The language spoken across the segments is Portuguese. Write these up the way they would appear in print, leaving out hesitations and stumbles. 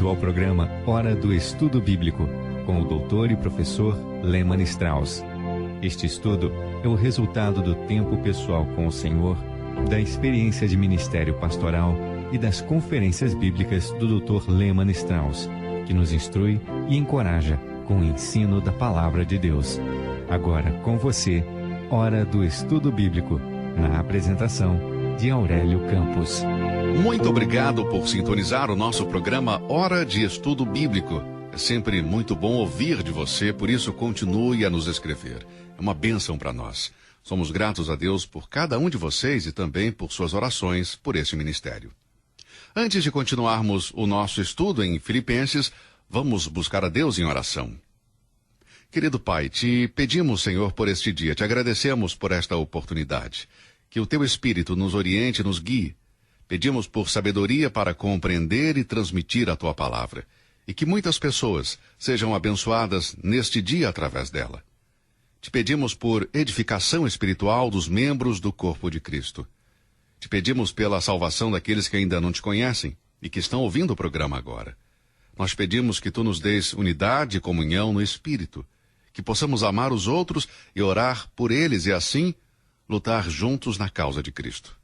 Bem-vindo ao programa Hora do Estudo Bíblico, com o doutor e professor Lehmann Strauss. Este estudo é o resultado do tempo pessoal com o Senhor, da experiência de ministério pastoral e das conferências bíblicas do Dr. Lehmann Strauss, que nos instrui e encoraja com o ensino da Palavra de Deus. Agora, com você, Hora do Estudo Bíblico, na apresentação de Aurélio Campos. Muito obrigado por sintonizar o nosso programa Hora de Estudo Bíblico. É sempre muito bom ouvir de você, por isso continue a nos escrever. É uma bênção para nós. Somos gratos a Deus por cada um de vocês e também por suas orações por esse ministério. Antes de continuarmos o nosso estudo em Filipenses, vamos buscar a Deus em oração. Querido Pai, te pedimos, Senhor, por este dia, te agradecemos por esta oportunidade. Que o Teu Espírito nos oriente e nos guie. Pedimos por sabedoria para compreender e transmitir a Tua Palavra. E que muitas pessoas sejam abençoadas neste dia através dela. Te pedimos por edificação espiritual dos membros do corpo de Cristo. Te pedimos pela salvação daqueles que ainda não te conhecem e que estão ouvindo o programa agora. Nós pedimos que Tu nos dês unidade e comunhão no Espírito, que possamos amar os outros e orar por eles e assim lutar juntos na causa de Cristo.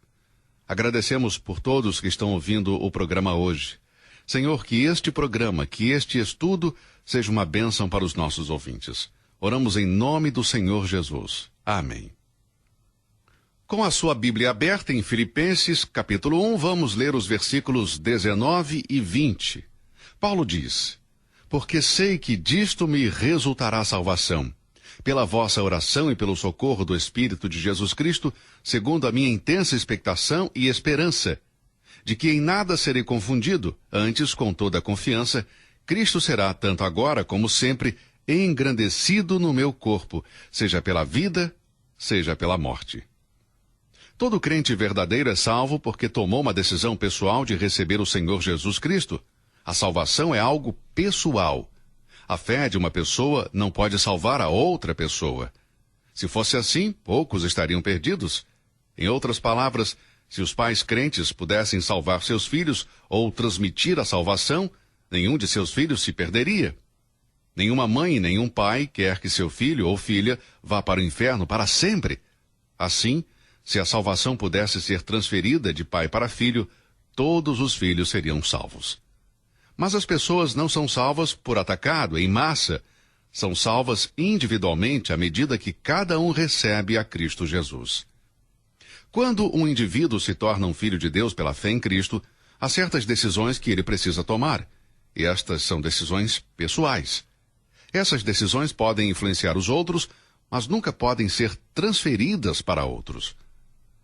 Agradecemos por todos que estão ouvindo o programa hoje. Senhor, que este programa, que este estudo seja uma bênção para os nossos ouvintes. Oramos em nome do Senhor Jesus. Amém. Com a sua Bíblia aberta em Filipenses, capítulo 1, vamos ler os versículos 19 e 20. Paulo diz: porque sei que disto me resultará salvação, pela vossa oração e pelo socorro do Espírito de Jesus Cristo, segundo a minha intensa expectação e esperança, de que em nada serei confundido, antes, com toda a confiança, Cristo será, tanto agora como sempre, engrandecido no meu corpo, seja pela vida, seja pela morte. Todo crente verdadeiro é salvo porque tomou uma decisão pessoal de receber o Senhor Jesus Cristo. A salvação é algo pessoal. A fé de uma pessoa não pode salvar a outra pessoa. Se fosse assim, poucos estariam perdidos. Em outras palavras, se os pais crentes pudessem salvar seus filhos ou transmitir a salvação, nenhum de seus filhos se perderia. Nenhuma mãe e nenhum pai quer que seu filho ou filha vá para o inferno para sempre. Assim, se a salvação pudesse ser transferida de pai para filho, todos os filhos seriam salvos. Mas as pessoas não são salvas por atacado, em massa. São salvas individualmente à medida que cada um recebe a Cristo Jesus. Quando um indivíduo se torna um filho de Deus pela fé em Cristo, há certas decisões que ele precisa tomar. E estas são decisões pessoais. Essas decisões podem influenciar os outros, mas nunca podem ser transferidas para outros.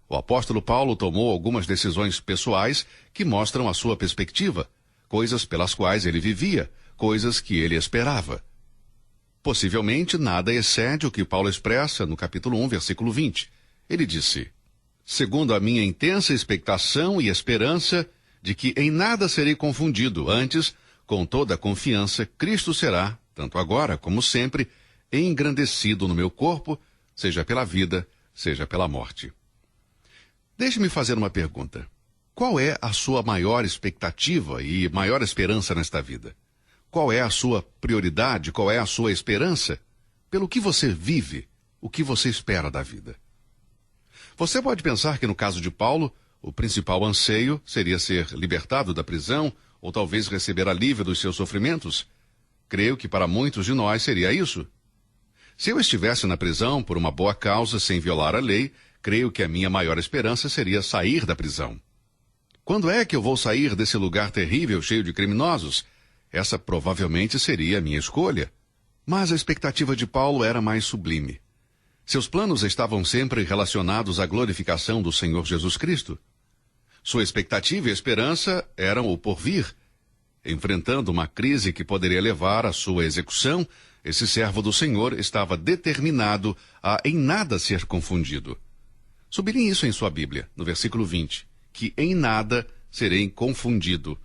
O apóstolo Paulo tomou algumas decisões pessoais que mostram a sua perspectiva, coisas pelas quais ele vivia, coisas que ele esperava. Possivelmente nada excede o que Paulo expressa no capítulo 1, versículo 20. Ele disse: segundo a minha intensa expectação e esperança de que em nada serei confundido, antes, com toda a confiança, Cristo será, tanto agora como sempre, engrandecido no meu corpo, seja pela vida, seja pela morte. Deixe-me fazer uma pergunta. Qual é a sua maior expectativa e maior esperança nesta vida? Qual é a sua prioridade? Qual é a sua esperança? Pelo que você vive, o que você espera da vida? Você pode pensar que no caso de Paulo, o principal anseio seria ser libertado da prisão ou talvez receber alívio dos seus sofrimentos. Creio que para muitos de nós seria isso. Se eu estivesse na prisão por uma boa causa sem violar a lei, creio que a minha maior esperança seria sair da prisão. Quando é que eu vou sair desse lugar terrível, cheio de criminosos? Essa provavelmente seria a minha escolha. Mas a expectativa de Paulo era mais sublime. Seus planos estavam sempre relacionados à glorificação do Senhor Jesus Cristo. Sua expectativa e esperança eram o porvir. Enfrentando uma crise que poderia levar à sua execução, esse servo do Senhor estava determinado a em nada ser confundido. Sublinhe isso em sua Bíblia, no versículo 20. Que em nada serei confundido.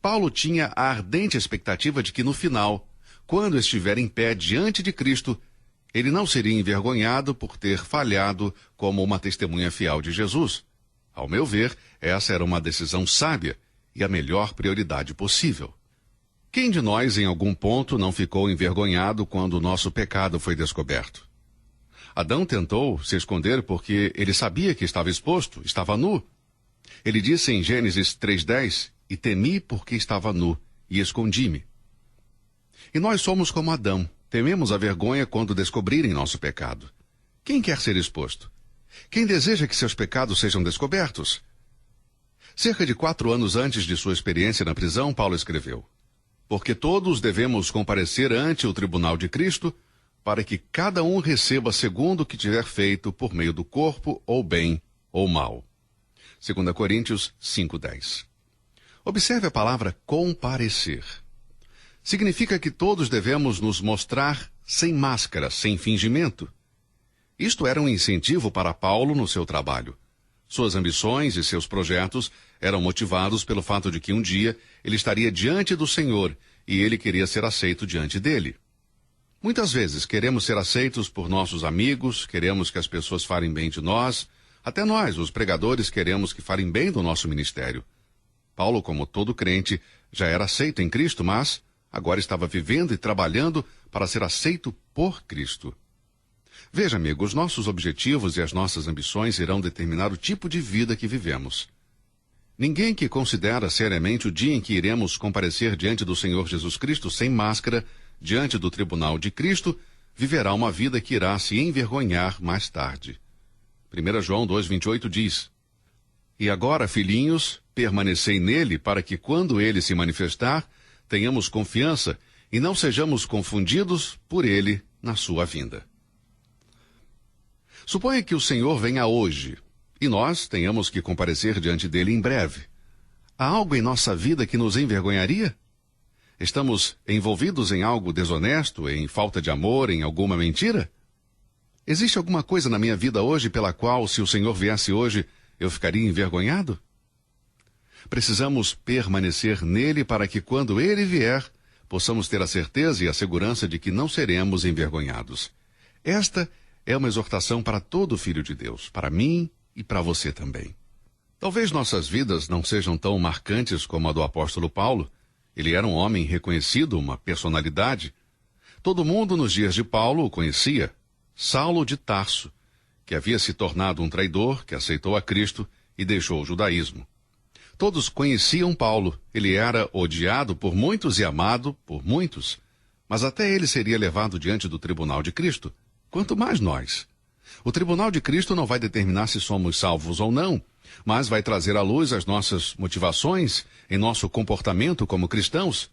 Paulo tinha a ardente expectativa de que no final, quando estiver em pé diante de Cristo, ele não seria envergonhado por ter falhado como uma testemunha fiel de Jesus. Ao meu ver, essa era uma decisão sábia e a melhor prioridade possível. Quem de nós, em algum ponto, não ficou envergonhado quando o nosso pecado foi descoberto? Adão tentou se esconder porque ele sabia que estava exposto, estava nu. Ele disse em Gênesis 3:10, e temi porque estava nu, e escondi-me. E nós somos como Adão, tememos a vergonha quando descobrirem nosso pecado. Quem quer ser exposto? Quem deseja que seus pecados sejam descobertos? Cerca de 4 anos antes de sua experiência na prisão, Paulo escreveu: porque todos devemos comparecer ante o tribunal de Cristo, para que cada um receba segundo o que tiver feito por meio do corpo, ou bem ou mal. 2 Coríntios 5:10. Observe a palavra comparecer. Significa que todos devemos nos mostrar sem máscara, sem fingimento. Isto era um incentivo para Paulo no seu trabalho. Suas ambições e seus projetos eram motivados pelo fato de que um dia ele estaria diante do Senhor e ele queria ser aceito diante dele. Muitas vezes queremos ser aceitos por nossos amigos, queremos que as pessoas falem bem de nós, até nós, os pregadores, queremos que falem bem do nosso ministério. Paulo, como todo crente, já era aceito em Cristo, mas agora estava vivendo e trabalhando para ser aceito por Cristo. Veja, amigo, os nossos objetivos e as nossas ambições irão determinar o tipo de vida que vivemos. Ninguém que considera seriamente o dia em que iremos comparecer diante do Senhor Jesus Cristo sem máscara, diante do tribunal de Cristo, viverá uma vida que irá se envergonhar mais tarde. 1 João 2,28 diz: e agora, filhinhos, permanecei nele para que quando ele se manifestar, tenhamos confiança e não sejamos confundidos por ele na sua vinda. Suponha que o Senhor venha hoje e nós tenhamos que comparecer diante dele em breve. Há algo em nossa vida que nos envergonharia? Estamos envolvidos em algo desonesto, em falta de amor, em alguma mentira? Existe alguma coisa na minha vida hoje pela qual, se o Senhor viesse hoje, eu ficaria envergonhado? Precisamos permanecer nele para que, quando ele vier, possamos ter a certeza e a segurança de que não seremos envergonhados. Esta é uma exortação para todo filho de Deus, para mim e para você também. Talvez nossas vidas não sejam tão marcantes como a do apóstolo Paulo. Ele era um homem reconhecido, uma personalidade. Todo mundo nos dias de Paulo o conhecia. Saulo de Tarso, que havia se tornado um traidor, que aceitou a Cristo e deixou o judaísmo. Todos conheciam Paulo. Ele era odiado por muitos e amado por muitos. Mas até ele seria levado diante do tribunal de Cristo. Quanto mais nós. O tribunal de Cristo não vai determinar se somos salvos ou não, mas vai trazer à luz as nossas motivações em nosso comportamento como cristãos.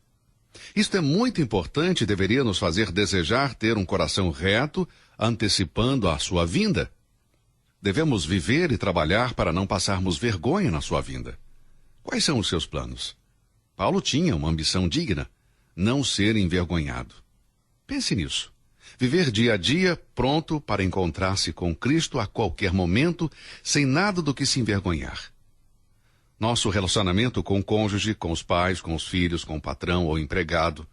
Isto é muito importante e deveria nos fazer desejar ter um coração reto, antecipando a sua vinda. Devemos viver e trabalhar para não passarmos vergonha na sua vinda. Quais são os seus planos? Paulo tinha uma ambição digna, não ser envergonhado. Pense nisso. Viver dia a dia pronto para encontrar-se com Cristo a qualquer momento, sem nada do que se envergonhar. Nosso relacionamento com o cônjuge, com os pais, com os filhos, com o patrão ou empregado.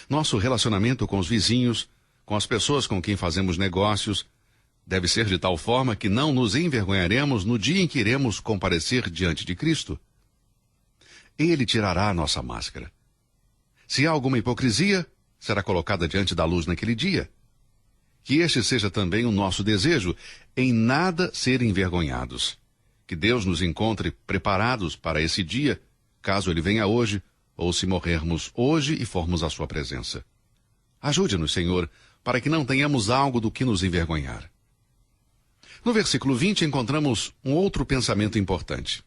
Nosso relacionamento com os vizinhos, com as pessoas com quem fazemos negócios, deve ser de tal forma que não nos envergonharemos no dia em que iremos comparecer diante de Cristo. Ele tirará a nossa máscara. Se há alguma hipocrisia, será colocada diante da luz naquele dia. Que este seja também o nosso desejo, em nada ser envergonhados. Que Deus nos encontre preparados para esse dia, caso ele venha hoje, ou se morrermos hoje e formos à sua presença. Ajude-nos, Senhor, para que não tenhamos algo do que nos envergonhar. No versículo 20 encontramos um outro pensamento importante.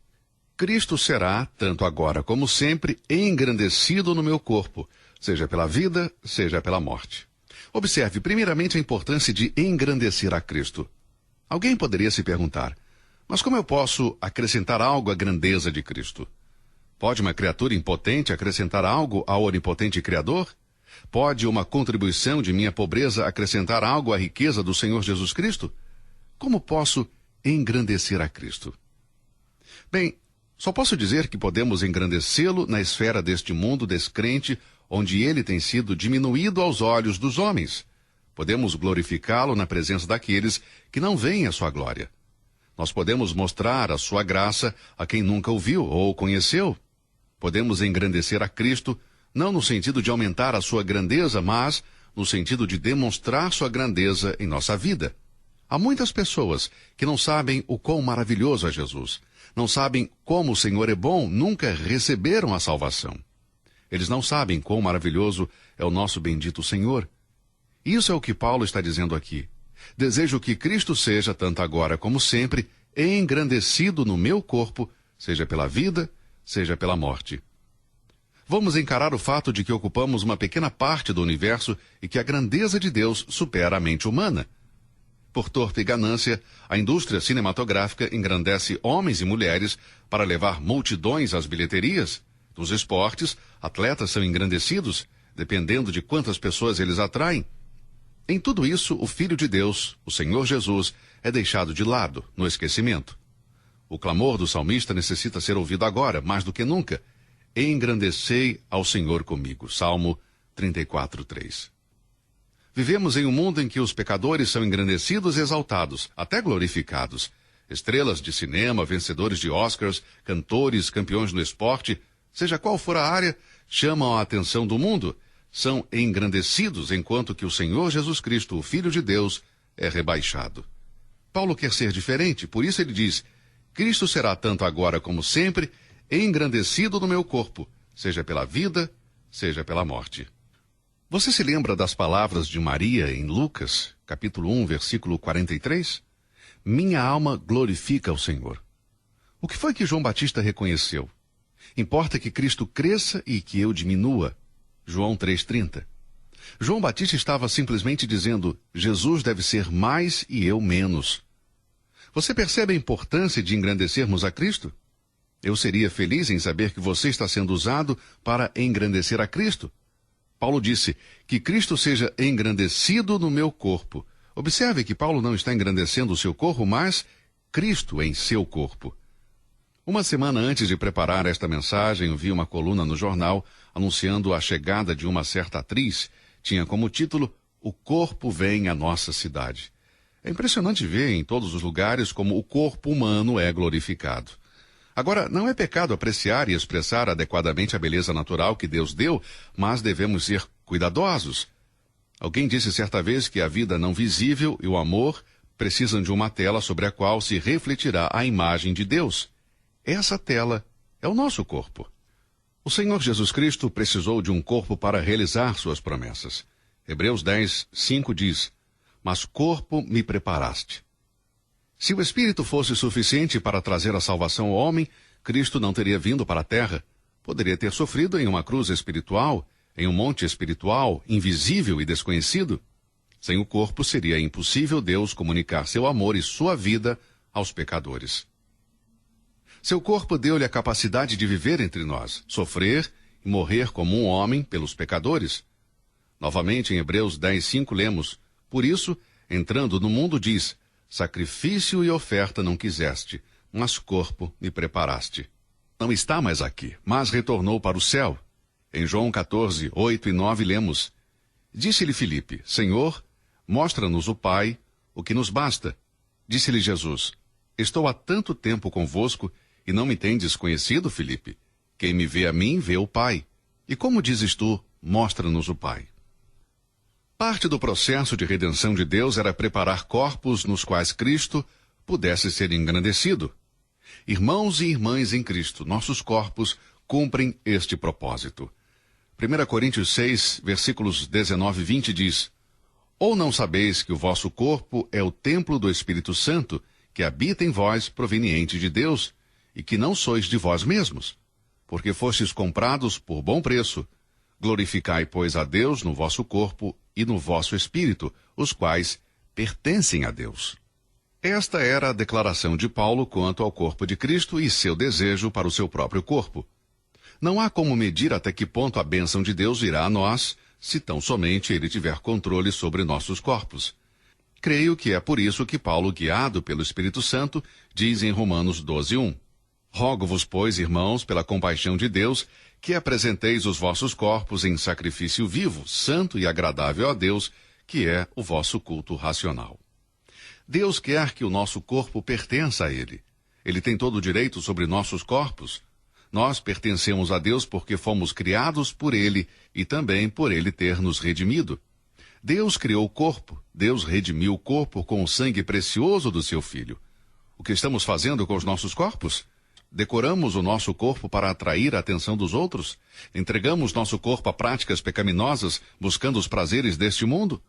Cristo será, tanto agora como sempre, engrandecido no meu corpo, seja pela vida, seja pela morte. Observe, primeiramente, a importância de engrandecer a Cristo. Alguém poderia se perguntar, mas como eu posso acrescentar algo à grandeza de Cristo? Pode uma criatura impotente acrescentar algo ao onipotente Criador? Pode uma contribuição de minha pobreza acrescentar algo à riqueza do Senhor Jesus Cristo? Como posso engrandecer a Cristo? Bem, só posso dizer que podemos engrandecê-lo na esfera deste mundo descrente, onde ele tem sido diminuído aos olhos dos homens. Podemos glorificá-lo na presença daqueles que não veem a sua glória. Nós podemos mostrar a sua graça a quem nunca o viu ou o conheceu. Podemos engrandecer a Cristo Não no sentido de aumentar a sua grandeza, mas no sentido de demonstrar sua grandeza em nossa vida. Há muitas pessoas que não sabem o quão maravilhoso é Jesus. Não sabem como o Senhor é bom, nunca receberam a salvação. Eles não sabem quão maravilhoso é o nosso bendito Senhor. Isso é o que Paulo está dizendo aqui. Desejo que Cristo seja, tanto agora como sempre, engrandecido no meu corpo, seja pela vida, seja pela morte. Vamos encarar o fato de que ocupamos uma pequena parte do universo e que a grandeza de Deus supera a mente humana. Por torpe ganância, a indústria cinematográfica engrandece homens e mulheres para levar multidões às bilheterias. Nos esportes, atletas são engrandecidos, dependendo de quantas pessoas eles atraem. Em tudo isso, o Filho de Deus, o Senhor Jesus, é deixado de lado, no esquecimento. O clamor do salmista necessita ser ouvido agora, mais do que nunca. Engrandecei ao Senhor comigo. Salmo 34:3. Vivemos em um mundo em que os pecadores são engrandecidos e exaltados, até glorificados. Estrelas de cinema, vencedores de Oscars, cantores, campeões no esporte, seja qual for a área, chamam a atenção do mundo. São engrandecidos, enquanto que o Senhor Jesus Cristo, o Filho de Deus, é rebaixado. Paulo quer ser diferente, por isso ele diz: Cristo será tanto agora como sempre engrandecido no meu corpo, seja pela vida, seja pela morte. Você se lembra das palavras de Maria em Lucas, capítulo 1, versículo 43? Minha alma glorifica o Senhor. O que foi que João Batista reconheceu? Importa que Cristo cresça e que eu diminua. João 3,30. João Batista estava simplesmente dizendo: Jesus deve ser mais e eu menos. Você percebe a importância de engrandecermos a Cristo? Eu seria feliz em saber que você está sendo usado para engrandecer a Cristo. Paulo disse que Cristo seja engrandecido no meu corpo. Observe que Paulo não está engrandecendo o seu corpo, mas Cristo em seu corpo. Uma semana antes de preparar esta mensagem, eu vi uma coluna no jornal anunciando a chegada de uma certa atriz. Tinha como título: O corpo vem à nossa cidade. É impressionante ver em todos os lugares como o corpo humano é glorificado. Agora, não é pecado apreciar e expressar adequadamente a beleza natural que Deus deu, mas devemos ser cuidadosos. Alguém disse certa vez que a vida não visível e o amor precisam de uma tela sobre a qual se refletirá a imagem de Deus. Essa tela é o nosso corpo. O Senhor Jesus Cristo precisou de um corpo para realizar suas promessas. Hebreus 10:5 diz: Mas corpo me preparaste. Se o Espírito fosse suficiente para trazer a salvação ao homem, Cristo não teria vindo para a terra. Poderia ter sofrido em uma cruz espiritual, em um monte espiritual, invisível e desconhecido. Sem o corpo, seria impossível Deus comunicar seu amor e sua vida aos pecadores. Seu corpo deu-lhe a capacidade de viver entre nós, sofrer e morrer como um homem pelos pecadores. Novamente, em Hebreus 10:5 lemos: Por isso, entrando no mundo, diz: Sacrifício e oferta não quiseste, mas corpo me preparaste. Não está mais aqui, mas retornou para o céu. Em João 14:8 e 9 lemos: Disse-lhe Filipe: Senhor, mostra-nos o Pai, o que nos basta. Disse-lhe Jesus: Estou há tanto tempo convosco e não me tendes conhecido, Filipe? Quem me vê a mim, vê o Pai. E como dizes tu, mostra-nos o Pai? Parte do processo de redenção de Deus era preparar corpos nos quais Cristo pudesse ser engrandecido. Irmãos e irmãs em Cristo, nossos corpos cumprem este propósito. 1 Coríntios 6, versículos 19 e 20 diz: Ou não sabeis que o vosso corpo é o templo do Espírito Santo, que habita em vós, proveniente de Deus, e que não sois de vós mesmos? Porque fostes comprados por bom preço. Glorificai, pois, a Deus no vosso corpo e no vosso espírito, os quais pertencem a Deus. Esta era a declaração de Paulo quanto ao corpo de Cristo e seu desejo para o seu próprio corpo. Não há como medir até que ponto a bênção de Deus virá a nós, se tão somente ele tiver controle sobre nossos corpos. Creio que é por isso que Paulo, guiado pelo Espírito Santo, diz em Romanos 12:1: Rogo-vos, pois, irmãos, pela compaixão de Deus, que apresenteis os vossos corpos em sacrifício vivo, santo e agradável a Deus, que é o vosso culto racional. Deus quer que o nosso corpo pertença a Ele. Ele tem todo o direito sobre nossos corpos. Nós pertencemos a Deus porque fomos criados por Ele e também por Ele ter nos redimido. Deus criou o corpo, Deus redimiu o corpo com o sangue precioso do seu Filho. O que estamos fazendo com os nossos corpos? Decoramos o nosso corpo para atrair a atenção dos outros? Entregamos nosso corpo a práticas pecaminosas, buscando os prazeres deste mundo?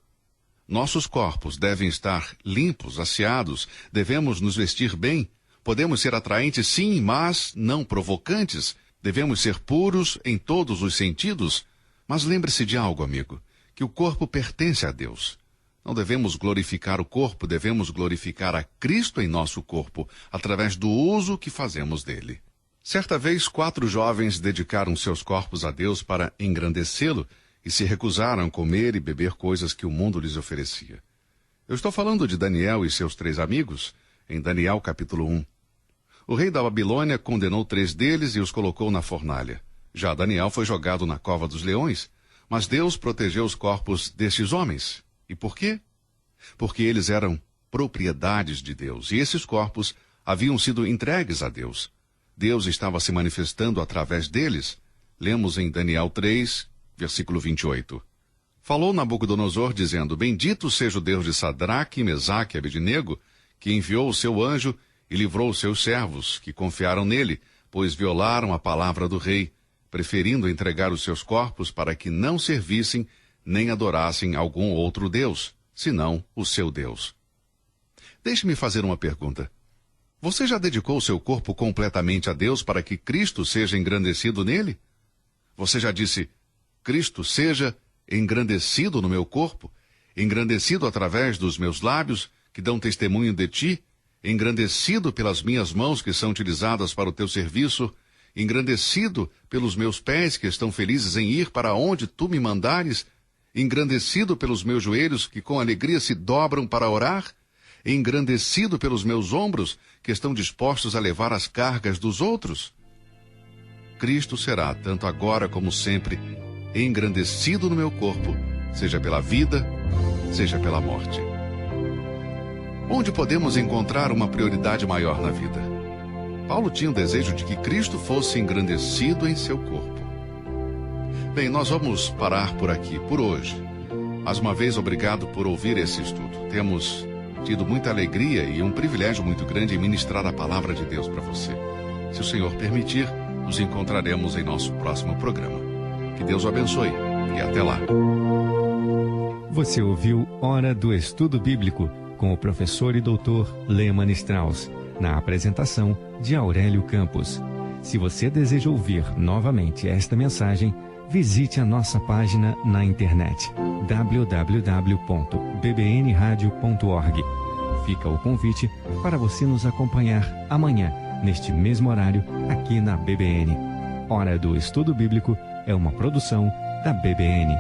Nossos corpos devem estar limpos, asseados, devemos nos vestir bem. Podemos ser atraentes, sim, mas não provocantes. Devemos ser puros em todos os sentidos. Mas lembre-se de algo, amigo, que o corpo pertence a Deus. Não devemos glorificar o corpo, devemos glorificar a Cristo em nosso corpo, através do uso que fazemos dele. Certa vez, 4 jovens dedicaram seus corpos a Deus para engrandecê-lo e se recusaram a comer e beber coisas que o mundo lhes oferecia. Eu estou falando de Daniel e seus 3 amigos, em Daniel capítulo 1. O rei da Babilônia condenou 3 deles e os colocou na fornalha. Já Daniel foi jogado na cova dos leões, mas Deus protegeu os corpos destes homens. E por quê? Porque eles eram propriedades de Deus, e esses corpos haviam sido entregues a Deus. Deus estava se manifestando através deles. Lemos em Daniel 3, versículo 28. Falou Nabucodonosor, dizendo: Bendito seja o Deus de Sadraque, Mesaque e Abednego, que enviou o seu anjo e livrou os seus servos, que confiaram nele, pois violaram a palavra do rei, preferindo entregar os seus corpos para que não servissem nem adorassem algum outro Deus, senão o seu Deus. Deixe-me fazer uma pergunta. Você já dedicou o seu corpo completamente a Deus para que Cristo seja engrandecido nele? Você já disse: Cristo seja engrandecido no meu corpo, engrandecido através dos meus lábios, que dão testemunho de ti, engrandecido pelas minhas mãos que são utilizadas para o teu serviço, engrandecido pelos meus pés que estão felizes em ir para onde tu me mandares, engrandecido pelos meus joelhos que com alegria se dobram para orar, engrandecido pelos meus ombros que estão dispostos a levar as cargas dos outros? Cristo será, tanto agora como sempre, engrandecido no meu corpo, seja pela vida, seja pela morte. Onde podemos encontrar uma prioridade maior na vida? Paulo tinha o desejo de que Cristo fosse engrandecido em seu corpo. Bem, nós vamos parar por aqui, por hoje. Mais uma vez, obrigado por ouvir esse estudo. Temos tido muita alegria e um privilégio muito grande em ministrar a palavra de Deus para você. Se o Senhor permitir, nos encontraremos em nosso próximo programa. Que Deus o abençoe e até lá. Você ouviu Hora do Estudo Bíblico com o professor e doutor Lehmann Strauss, na apresentação de Aurélio Campos. Se você deseja ouvir novamente esta mensagem, visite a nossa página na internet www.bbnradio.org. Fica o convite para você nos acompanhar amanhã, neste mesmo horário, aqui na BBN. Hora do Estudo Bíblico é uma produção da BBN.